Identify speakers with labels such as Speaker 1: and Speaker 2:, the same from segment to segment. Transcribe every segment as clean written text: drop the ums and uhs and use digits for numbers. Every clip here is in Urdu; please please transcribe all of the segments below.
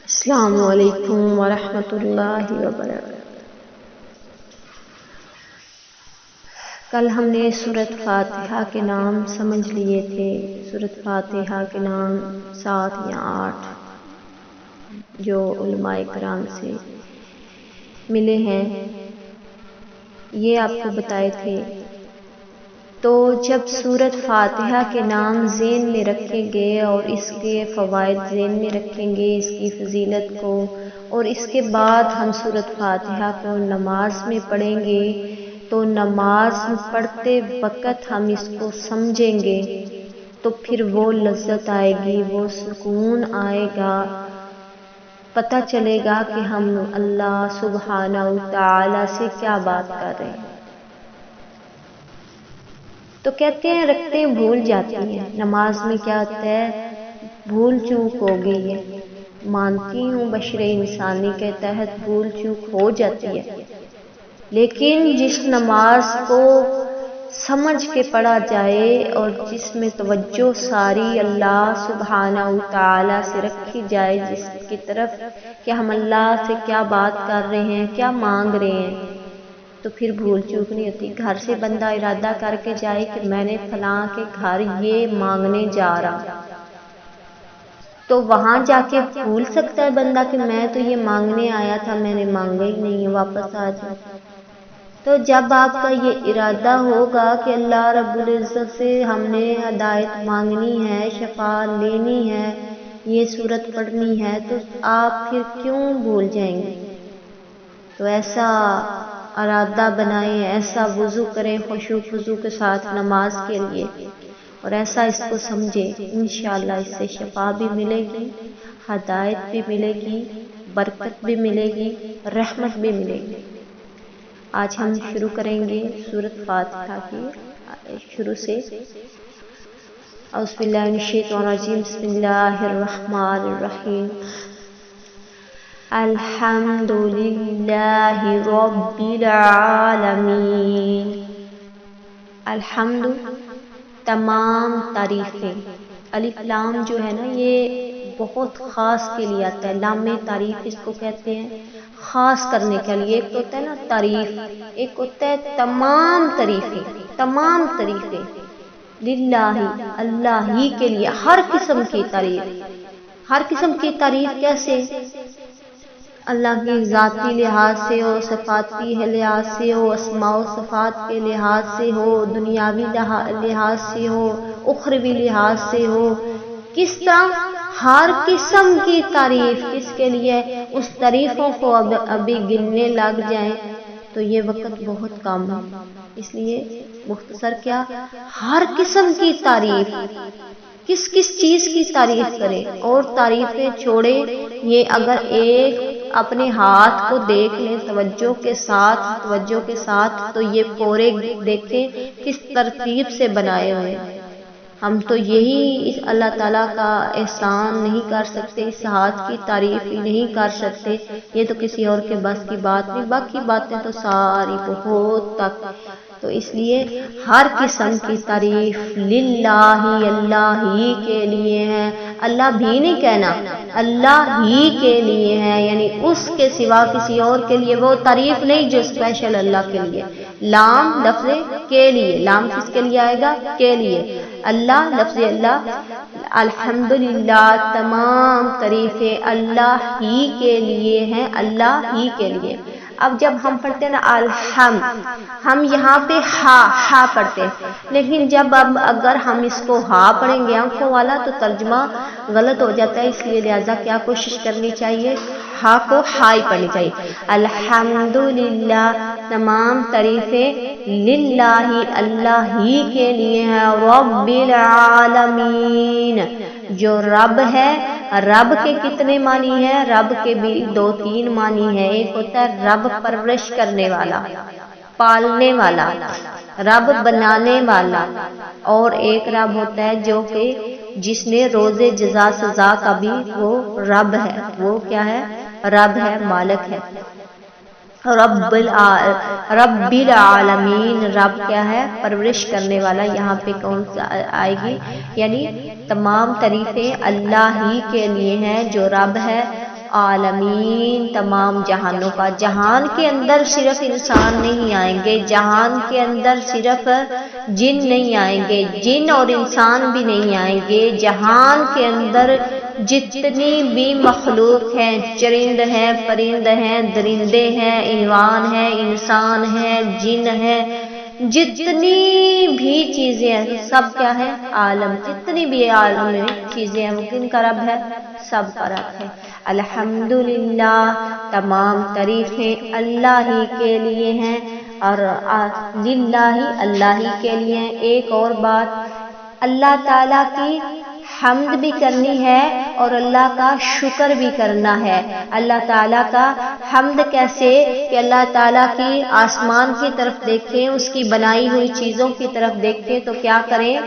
Speaker 1: السلام علیکم ورحمۃ اللہ وبرکاتہ۔ کل ہم نے سورۃ فاتحہ کے نام سمجھ لیے تھے۔ سورۃ فاتحہ کے نام 7 یا 8 جو علماء کرام سے ملے ہیں، یہ آپ کو بتائے تھے۔ تو جب سورۃ فاتحہ کے نام ذہن میں رکھیں گے اور اس کے فوائد ذہن میں رکھیں گے، اس کی فضیلت کو، اور اس کے بعد ہم سورۃ فاتحہ کو نماز میں پڑھیں گے، تو نماز پڑھتے وقت ہم اس کو سمجھیں گے تو پھر وہ لذت آئے گی، وہ سکون آئے گا، پتہ چلے گا کہ ہم اللہ سبحانہ وتعالی سے کیا بات کر رہے ہیں۔ تو کہتے ہیں رکھتے ہیں بھول جاتی ہیں، نماز میں کیا ہوتا ہے، بھول چوک ہو گئی ہے، مانتی ہوں بشر انسانی کے تحت بھول چوک ہو جاتی ہے، لیکن جس نماز کو سمجھ کے پڑھا جائے اور جس میں توجہ ساری اللہ سبحانہ وتعالی سے رکھی جائے، جس کی طرف کہ ہم اللہ سے کیا بات کر رہے ہیں، کیا مانگ رہے ہیں، تو پھر بھول چوک نہیں ہوتی۔ گھر سے بندہ ارادہ کر کے جائے کہ میں نے فلاں کے گھر یہ مانگنے جا رہا، تو وہاں جا کے بھول سکتا ہے بندہ کہ میں تو یہ مانگنے آیا تھا، میں نے مانگا ہی نہیں ہے، واپس آ جائے۔ تو جب آپ کا یہ ارادہ ہوگا کہ اللہ رب العزت سے ہم نے ہدایت مانگنی ہے، شفاعت لینی ہے، یہ صورت پڑھنی ہے، تو آپ پھر کیوں بھول جائیں گے؟ تو ایسا ارادہ بنائیں، ایسا وضو کریں خشوع خضوع کے ساتھ نماز کے لیے، اور ایسا اس کو سمجھیں، انشاءاللہ اس سے شفا بھی ملے گی، ہدایت بھی ملے گی، برکت بھی ملے گی، رحمت بھی ملے گی۔ آج ہم شروع کریں گے سورۃ فاتحہ کی شروع سے۔ اعوذ باللہ من الشیطان الرجیم، بسم اللہ الرحمن الرحیم۔ الحمد للہ رب العالمین۔ الحمد تمام تعریفیں، الف لام جو ہے نا یہ بہت خاص کے لیے آتا ہے، لام تعریف اس کو کہتے ہیں، خاص کرنے کے لیے۔ ایک ہوتا ہے نا تعریف، ایک ہوتا ہے تمام تعریفیں، تمام تعریفیں للہ اللہ ہی کے لیے، ہر قسم کی تعریف، ہر قسم کی تعریف کیسے؟ اللہ کی ذاتی لحاظ سے ہو، صفاتی لحاظ سے ہو، اسماء و صفات کے لحاظ سے ہو، دنیاوی لحاظ سے ہو، اخروی لحاظ سے ہو، کس طرح ہر قسم کی تعریف کس کے لیے؟ اس تعریفوں کو ابھی گننے لگ جائیں تو یہ وقت بہت کم ہے، اس لیے مختصر کیا، ہر قسم کی تعریف، کس کس چیز کی تعریف کریں اور تعریفیں چھوڑے، یہ اگر ایک اپنے ہاتھ کو دیکھ لیں توجہ کے ساتھ تو یہ پورے دیکھیں کس ترتیب سے بنائے ہوئے۔ ہم تو یہی اللہ تعالیٰ کا احسان نہیں کر سکتے، اس ہاتھ کی تعریف ہی نہیں کر سکتے، یہ تو کسی اور کے بس کی بات نہیں، باقی باتیں تو ساری بہت تک۔ تو اس لیے ہر قسم کی تعریف للہ اللہ ہی کے لیے ہے، اللہ بھی نہیں کہنا، اللہ ہی کے لیے ہے، یعنی اس کے سوا کسی اور کے لیے وہ تعریف نہیں جو اسپیشل اللہ کے لیے۔ لام لفظ کے لیے، لام کس کے لیے آئے گا؟ کے لیے۔ اللہ لفظ اللہ، الحمدللہ تمام تعریفیں اللہ ہی کے لیے ہیں، اللہ ہی کے لیے۔ اب جب ہم پڑھتے ہیں نا الحمد، ہم یہاں پہ ہا پڑھتے ہیں، لیکن جب اگر ہم اس کو ہا پڑھیں گے آنکھوں والا تو ترجمہ غلط ہو جاتا ہے، اس لیے لہذا کیا کوشش کرنی چاہیے، ہا کو ہائی پڑھنی چاہیے۔ الحمدللہ تمام تعریفیں للہ اللہ ہی کے لیے ہیں، رب العالمین جو رب ہے۔ رب کے کتنے معنی ہیں؟ رب کے بھی 2-3 معنی ہیں، ایک ہوتا ہے رب پرورش کرنے والا، پالنے والا، رب بنانے والا، اور ایک رب ہوتا ہے جو کہ جس نے روز جزا سزا کا بھی وہ رب ہے، وہ کیا ہے؟ رب ہے، مالک ہے۔ رب العالمین، رب کیا ہے؟ پرورش کرنے والا۔ یہاں پہ کون سا آئے گی؟ یعنی تمام تعریفیں اللہ ہی کے لیے ہیں جو رب ہے، عالمین تمام جہانوں کا۔ جہان کے اندر صرف انسان نہیں آئیں گے، جہان کے اندر صرف جن نہیں آئیں گے، جن اور انسان بھی نہیں آئیں گے، جہان کے اندر جتنی بھی مخلوق ہیں، چرند ہیں، پرند ہیں، درندے ہیں، حیوان ہیں، انسان ہیں، جن ہیں، جتنی بھی چیزیں ہیں سب کیا ہے؟ عالم۔ جتنی بھی عالم میں چیزیں ہیں وہ کن کا رب ہے؟ سب کا رب ہے۔ الحمدللہ تمام تعریفیں اللہ ہی کے لیے ہیں، اور للہ اللہ ہی کے لیے ہیں۔ ایک اور بات، اللہ تعالیٰ کی حمد بھی کرنی ہے اور اللہ کا شکر بھی کرنا ہے۔ اللہ تعالیٰ کا حمد کیسے؟ کہ اللہ تعالیٰ کی آسمان کی طرف دیکھیں، اس کی بنائی ہوئی چیزوں کی طرف دیکھیں تو کیا کریں؟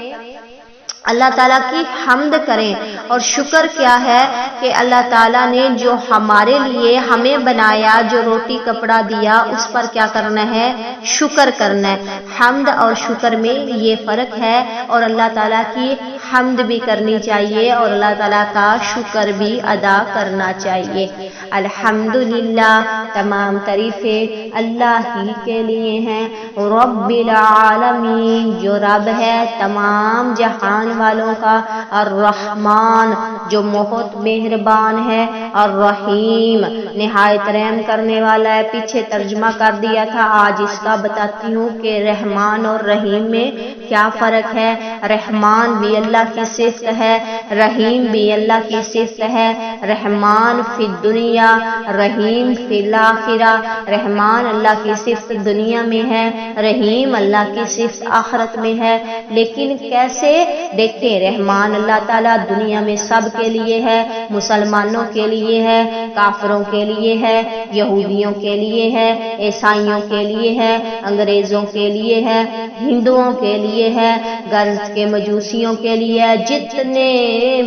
Speaker 1: اللہ تعالیٰ کی حمد کریں۔ اور شکر کیا ہے؟ کہ اللہ تعالیٰ نے جو ہمارے لیے ہمیں بنایا، جو روٹی کپڑا دیا، اس پر کیا کرنا ہے؟ شکر کرنا ہے۔ حمد اور شکر میں یہ فرق ہے، اور اللہ تعالیٰ کی حمد بھی کرنی چاہیے اور اللہ تعالیٰ کا شکر بھی ادا کرنا چاہیے۔ الحمدللہ تمام تعریفیں اللہ ہی کے لیے ہیں، رب العالمین جو رب ہے تمام جہان والوں کا، الرحمن جو بہت مہربان ہے، الرحیم نہایت رحم کرنے والا ہے۔ پیچھے ترجمہ کر دیا تھا، آج اس کا بتاتی ہوں کہ رحمان اور رحیم میں کیا فرق ہے۔ رحمان بھی اللہ کی صفت ہے، رحیم بھی اللہ کی صفت ہے۔ رحمان فی الدنیا، رحیم فی الآخرہ۔ رحمان اللہ کی صفت دنیا میں ہے، رحیم اللہ کی صفت آخرت میں ہے۔ لیکن کیسے؟ دیکھیں، رحمان اللہ تعالیٰ دنیا میں سب کے لیے ہے، مسلمانوں کے لیے ہے، کافروں کے لیے ہے، یہودیوں کے لیے ہے، عیسائیوں کے لیے ہے، انگریزوں کے لیے ہے، ہندوؤں کے لیے ہے، غرض کے مجوسیوں کے لیے ہے، جتنے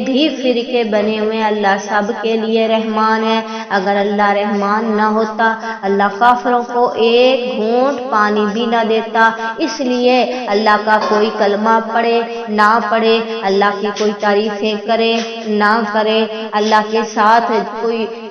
Speaker 1: بھی فرقے بنے ہوئے اللہ سب کے لیے رحمان ہے۔ اگر اللہ رحمان نہ ہوتا، اللہ کافروں کو ایک گھونٹ پانی بھی نہ دیتا۔ اس لیے اللہ کا کوئی کلمہ پڑھے نہ پڑھے، اللہ کی کوئی تعریفیں کرے نہ کرے، اللہ کے ساتھ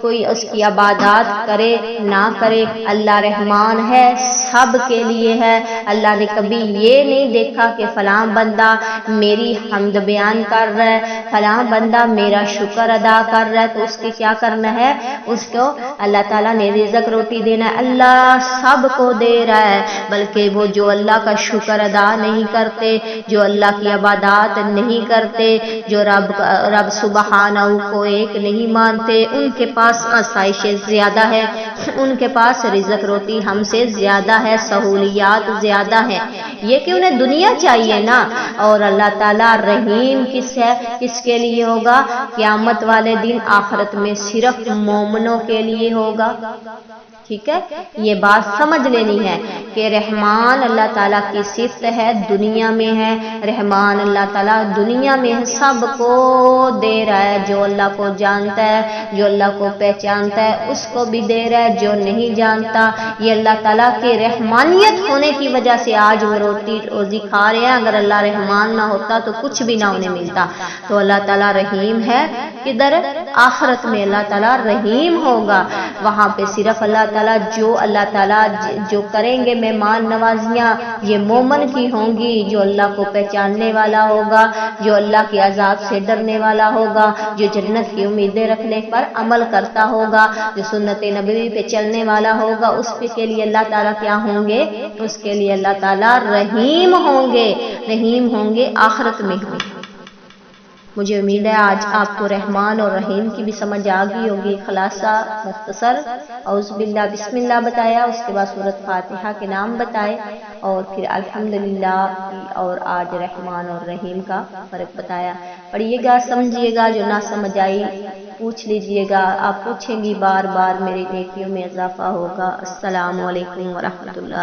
Speaker 1: کوئی اس کی عبادات کرے نہ کرے، اللہ رحمان ہے، سب کے لیے ہے۔ اللہ نے کبھی یہ نہیں دیکھا کہ فلاں بندہ میری حمد بیان کر رہا ہے، فلاں بندہ میرا شکر ادا کر رہا ہے تو اس کی کیا کرنا ہے؟ اس کو اللہ تعالیٰ نے رزق روٹی دینا ہے، اللہ سب کو دے رہا ہے، بلکہ وہ جو اللہ کا شکر ادا نہیں کرتے، جو اللہ کی عبادات نہیں کرتے، جو رب سبحانہ کو ایک نہیں مانتے، ان کے پاس آسائشیں زیادہ ہے، ان کے پاس رزق روٹی ہم سے زیادہ ہے، سہولیات زیادہ ہیں، یہ کہ انہیں دنیا چاہیے نا۔ اور اللہ تعالیٰ رحیم کس ہے؟ کس کے لیے ہوگا؟ قیامت والے دن آخرت میں صرف مومنوں کے لیے ہوگا۔ ٹھیک ہے، یہ بات سمجھ لینی ہے کہ رحمان اللہ تعالیٰ کی صفت ہے، دنیا میں ہے، رحمان اللہ تعالیٰ دنیا میں ہے، سب کو دے رہا ہے، جو اللہ کو جانتا ہے، جو اللہ کو پہچانتا ہے اس کو بھی دے رہا ہے، جو نہیں جانتا، یہ اللہ تعالیٰ کی رحمانیت ہونے کی وجہ سے آج وہ روٹی روزی کھا رہے ہیں۔ اگر اللہ رحمان نہ ہوتا تو کچھ بھی نہ انہیں ملتا۔ تو اللہ تعالیٰ رحیم ہے، کدھر؟ آخرت میں اللہ تعالیٰ رحیم ہوگا، وہاں پہ صرف اللہ تعالیٰ جو کریں گے مہمان نوازیاں، یہ مومن کی ہوں گی، جو اللہ کو پہچاننے والا ہوگا، جو اللہ کے عذاب سے ڈرنے والا ہوگا، جو جنت کی امیدیں رکھنے پر عمل کرتا ہوگا، جو سنت نبوی پہ چلنے والا ہوگا، اس کے لیے اللہ تعالیٰ کیا ہوں گے؟ اس کے لیے اللہ تعالیٰ رحیم ہوں گے، رحیم ہوں گے، آخرت میں ہوں گے۔ مجھے امید ہے آج آپ کو رحمان اور رحیم کی بھی سمجھ آ گئی ہوگی۔ خلاصہ مختصر، اعوذ باللہ بسم اللہ بتایا، اس کے بعد سورۃ فاتحہ کے نام بتائے، اور پھر الحمدللہ اور آج رحمان اور رحیم کا فرق بتایا۔ پڑھیے گا، سمجھیے گا، جو نہ سمجھ آئی پوچھ لیجئے گا، آپ پوچھیں گی بار بار، میری نیکیوں میں اضافہ ہوگا۔ السلام علیکم ورحمۃ اللہ۔